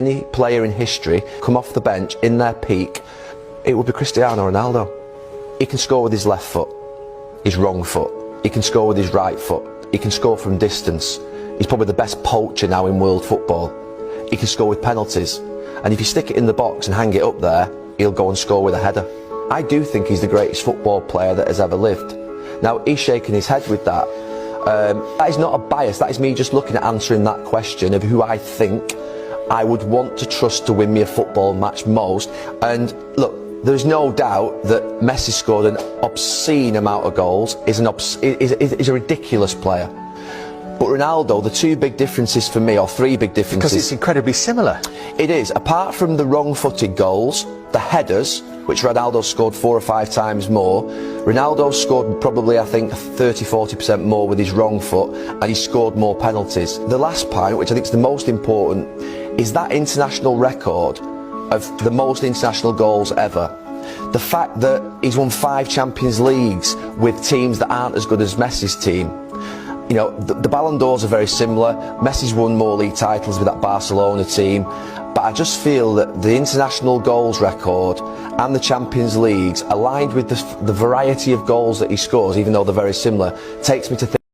Any player in history come off the bench in their peak, it would be Cristiano Ronaldo. He can score with his left foot, his wrong foot. He can score with his right foot. He can score from distance. He's probably the best poacher now in world football. He can score with penalties. And if you stick it in the box and hang it up there, he'll go and score with a header. I do think he's the greatest football player that has ever lived. Now, he's shaking his head with that. That is not a bias, that is me just looking at answering that question of who I think I would want to trust to win me a football match most. And look, there's no doubt that Messi scored an obscene amount of goals, is a ridiculous player. But Ronaldo, the two big differences for me, or three big differences... Because it's incredibly similar. It is. Apart from the wrong-footed goals, the headers, which Ronaldo scored 4 or 5 times more, Ronaldo scored probably, I think, 30–40% more with his wrong foot, and he scored more penalties. The last point, which I think is the most important, is that international record of the most international goals ever. The fact that he's won 5 Champions Leagues with teams that aren't as good as Messi's team. You know, the Ballon d'Ors are very similar. Messi's won more league titles with that Barcelona team. But I just feel that the international goals record and the Champions Leagues, aligned with the variety of goals that he scores, even though they're very similar, takes me to think